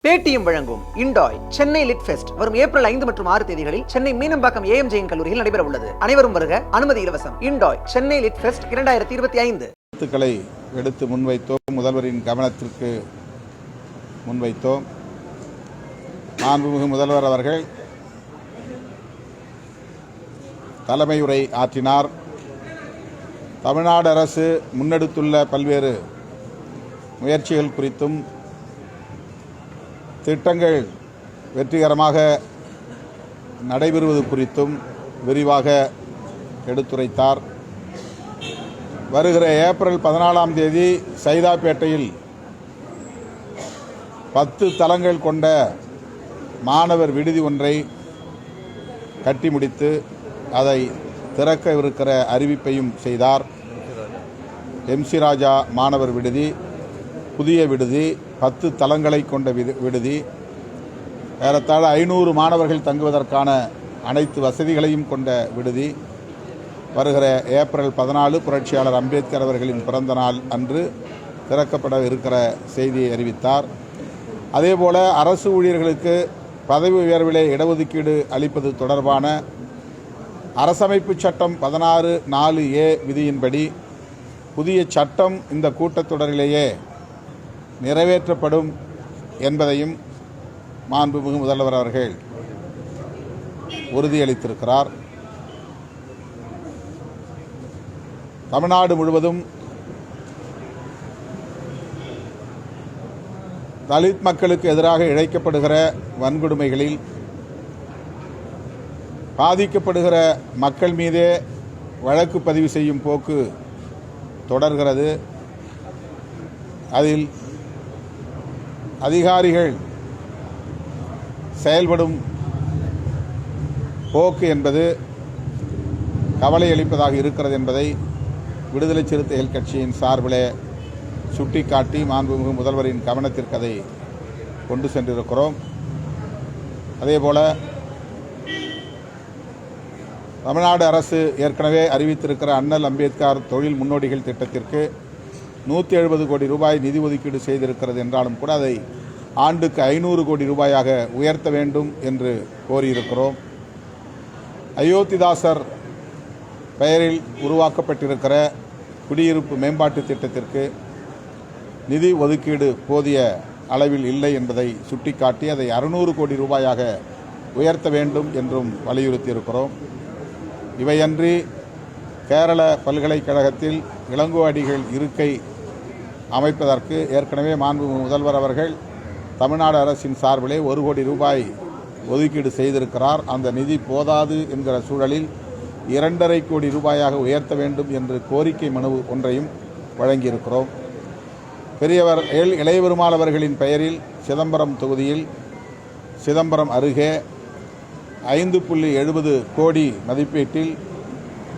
Paytm வழங்கும் இண்டாய் Chennai lid fest வரும் April 5 மற்றும் 6 தேதிகளில் சென்னை மீனம்பாக்கம் ஏஎம் ஜெயின் கல்லூரியில் நடைபெற உள்ளது. அனைவரும் வருக, அனுமதி இலவசம். இண்டாய் சென்னை லிட் ஃபெஸ்ட் 2025 கருத்துக்களை எடுத்து முன்வைத்தோம். முதல்வரின் கவனத்திற்கு முன்வைத்தோம். மாண்புமிகு முதல்வர் அவர்கள் தலைமை உரை ஆற்றினார். தமிழ்நாடு அரசு முன்னெடுத்துள்ள பல்வேறு முயற்சிகள் குறித்தும் திட்டங்கள் வெற்றிகரமாக நடைபெறுவது குறித்தும் விரிவாக எடுத்துரைத்தார். வருகிற ஏப்ரல் 14ஆம் தேதி சைதாப்பேட்டையில் 10 தளங்கள் கொண்ட மாணவர் விடுதி ஒன்றை கட்டி முடித்து அதை திறக்கவிருக்கிற அறிவிப்பையும் செய்தார். எம்சி ராஜா மாணவர் விடுதி, புதிய விடுதி, 10 தளங்களை கொண்ட விடுதி, ஏறத்தாழ 500 மாணவர்கள் தங்குவதற்கான அனைத்து வசதிகளையும் கொண்ட விடுதி வருகிற ஏப்ரல் 14 புரட்சியாளர் அம்பேத்கர் அவர்களின் பிறந்த நாள் அன்று திறக்கப்பட இருக்கிற செய்தியை அறிவித்தார். அதேபோல அரசு ஊழியர்களுக்கு பதவி உயர்விலே இடஒதுக்கீடு அளிப்பது தொடர்பான அரசமைப்பு சட்டம் 16(4)A விதியின்படி புதிய சட்டம் இந்த கூட்டத்தொடரிலேயே நிறைவேற்றப்படும் என்பதையும் மாண்புமிகு முதல்வர் அவர்கள் உறுதியளித்திருக்கிறார். தமிழ்நாடு முழுவதும் தலித் மக்களுக்கு எதிராக இழைக்கப்படுகிற வன்கொடுமைகளில் பாதிக்கப்படுகிற மக்கள் மீதே வழக்கு பதிவு செய்யும் போக்கு தொடர்கிறது. அதில் அதிகாரிகள் செயல்படும் போக்கு என்பது கவலை அளிப்பதாக இருக்கிறது என்பதை விடுதலை சிறுத்தைகள் கட்சியின் சார்பிலே சுட்டிக்காட்டி மாண்புமிகு முதல்வரின் கவனத்திற்கு அதை கொண்டு சென்றிருக்கிறோம். அதேபோல தமிழ்நாடு அரசு ஏற்கனவே அறிவித்திருக்கிற அண்ணல் அம்பேத்கர் தொழில் முன்னோடிகள் திட்டத்திற்கு 170 கோடி ரூபாய் நிதி ஒதுக்கீடு செய்திருக்கிறது என்றாலும் கூட அதை ஆண்டுக்கு 500 கோடி ரூபாயாக உயர்த்த வேண்டும் என்று கோரியிருக்கிறோம். அயோத்திதாசர் பெயரில் உருவாக்கப்பட்டிருக்கிற குடியிருப்பு மேம்பாட்டு திட்டத்திற்கு நிதி ஒதுக்கீடு போதிய அளவில் இல்லை என்பதை சுட்டிக்காட்டி அதை 600 கோடி ரூபாயாக உயர்த்த வேண்டும் என்றும் வலியுறுத்தியிருக்கிறோம். இவையன்றி கேரள பல்கலைக்கழகத்தில் இளங்கோஅடிகள் இருக்கை அமைப்பதற்கு ஏற்கனவே மாண்புமிகு முதல்வர் அவர்கள் தமிழ்நாடு அரசின் சார்பிலே 1 கோடி ரூபாய் ஒதுக்கீடு செய்திருக்கிறார். அந்த நிதி போதாது என்கிற சூழலில் 2.5 கோடி ரூபாயாக உயர்த்த வேண்டும் என்று கோரிக்கை மனு ஒன்றையும் வழங்கியிருக்கிறோம். பெரியவர் இளையபெருமாள் அவர்களின் பெயரில் சிதம்பரம் தொகுதியில் சிதம்பரம் அருகே 5.70 கோடி மதிப்பீட்டில்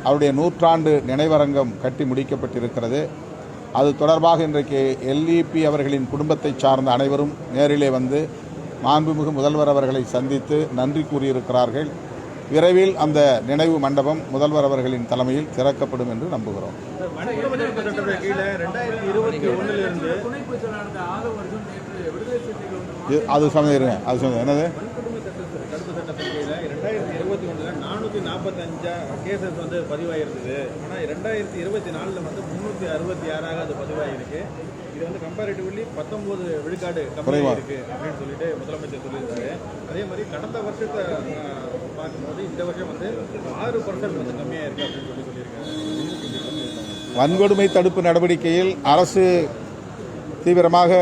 அவருடைய 100ஆண்டு நினைவரங்கம் கட்டி முடிக்கப்பட்டிருக்கிறது. அது தொடர்பாக இன்றைக்கு LEP அவர்களின் குடும்பத்தை சார்ந்த அனைவரும் நேரிலே வந்து மாண்புமிகு முதல்வர் அவர்களை சந்தித்து நன்றி கூறியிருக்கிறார்கள். விரைவில் அந்த நினைவு மண்டபம் முதல்வர் அவர்களின் தலைமையில் திறக்கப்படும் என்று நம்புகிறோம். அது சமயம் என்னது 445 கேசஸ் வந்து பதிவாயிருந்தது. ஆனால் 2024 வந்து 366 அது பதிவாயிருக்கு. இது வந்து கம்பேரிட்டிவ்லி 19 விழுக்காடு கம்மியாக இருக்கு அப்படின்னு சொல்லிட்டு முதலமைச்சர் சொல்லியிருக்காரு. அதே மாதிரி கடந்த வருஷத்தை பார்க்கும்போது இந்த வருஷம் வந்து 6% வந்து கம்மியாக இருக்கு அப்படின்னு சொல்லியிருக்காரு. வன்கொடுமை தடுப்பு நடவடிக்கையில் அரசு தீவிரமாக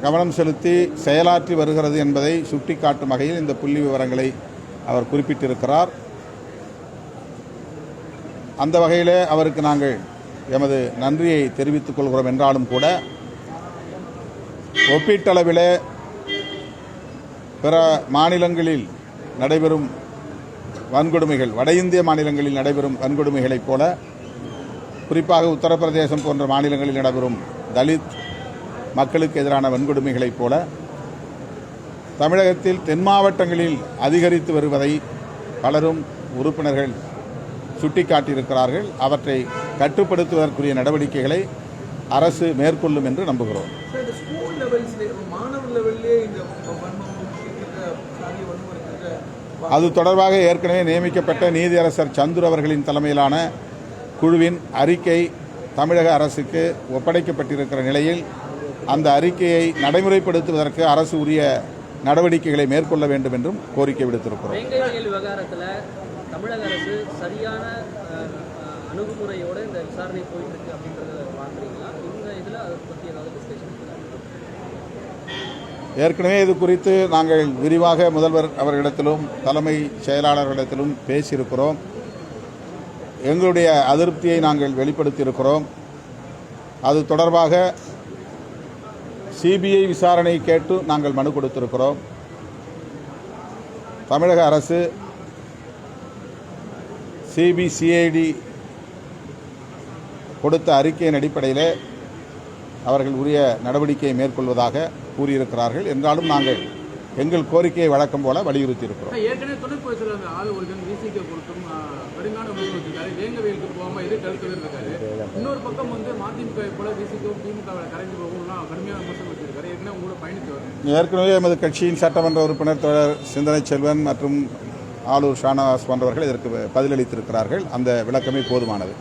கவனம் செலுத்தி செயலாற்றி வருகிறது என்பதை சுட்டிக்காட்டும் வகையில் இந்த புள்ளி விவரங்களை அவர் குறிப்பிட்டிருக்கிறார். அந்த வகையிலே அவருக்கு நாங்கள் எமது நன்றியை தெரிவித்துக் கொள்கிறோம். என்றாலும் கூட ஒப்பீட்டளவிலே பிற மாநிலங்களில் நடைபெறும் வன்கொடுமைகள், வட இந்திய மாநிலங்களில் நடைபெறும் வன்கொடுமைகளைப் போல, குறிப்பாக உத்தரப்பிரதேசம் போன்ற மாநிலங்களில் நடைபெறும் தலித் மக்களுக்கு எதிரான வன்கொடுமைகளைப் போல தமிழகத்தில் தென் மாவட்டங்களில் அதிகரித்து வருவதை பலரும் உறுப்பினர்கள் சுட்டிக்காட்டியிருக்கிறார்கள். அவற்றை கட்டுப்படுத்துவதற்குரிய நடவடிக்கைகளை அரசு மேற்கொள்ளும் என்று நம்புகிறோம். அது தொடர்பாக ஏற்கனவே நியமிக்கப்பட்ட நீதியரசர் சந்துரு அவர்களின் தலைமையிலான குழுவின் அறிக்கை தமிழக அரசுக்கு ஒப்படைக்கப்பட்டிருக்கிற நிலையில் அந்த அறிக்கையை நடைமுறைப்படுத்துவதற்கு அரசு உரிய நடவடிக்கைகளை மேற்கொள்ள வேண்டும் என்றும் கோரிக்கை விடுத்திருக்கிறோம். வேங்கையல் விவகாரத்தில் தமிழக அரசு சரியான அணுகுமுறையோட இந்த விசாரணை போயிட்டு இருக்கு அப்படின்றத பார்க்குறீங்களா? இந்த இதில் அதை பற்றி ஏதாவது டிஸ்கஷன்? ஏற்கனவே இது குறித்து நாங்கள் விரிவாக முதல்வர் அவர்களிடத்திலும் தலைமை செயலாளர்களிடத்திலும் பேசியிருக்கிறோம். எங்களுடைய அதிருப்தியை நாங்கள் வெளிப்படுத்தியிருக்கிறோம். அது தொடர்பாக சிபிஐ விசாரணை கேட்டு நாங்கள் மனு கொடுத்திருக்கிறோம். தமிழக அரசு சிபிசிஐடி கொடுத்த அறிக்கையின் அடிப்படையில் அவர்கள் உரிய நடவடிக்கையை மேற்கொள்வதாக கூறியிருக்கிறார்கள். என்றாலும் நாங்கள் எங்கள் கோரிக்கையை வழக்கம் போல வலியுறுத்தி இருக்கிறோம். ஏற்கனவே துணை பொதுச்செயலாளர் அந்த ஆள் ஒருத்தன் விசிக கொடுத்தும் கடுங்கான விமர்சனம் வச்சிருக்காரு. வேங்கவேலுக்கு போகாம எது தடுக்கிறது இருக்காரு. இன்னொரு பக்கம் வந்து மதிமுக போல விசிகவும் திமுகவை கரைஞ்சு போகும்லாம் கடுமையான விமர்சனம் வச்சிருக்காரு. ஏற்கனவே உங்களோட பயணித்து வரும். ஏற்கனவே எமது கட்சியின் சட்டமன்ற உறுப்பினர் தோழர் சிந்தனை செல்வன் மற்றும் ஆலூர் ஷானவாஸ் போன்றவர்கள் இதற்கு பதிலளித்திருக்கிறார்கள். அந்த விளக்கமே போதுமானது.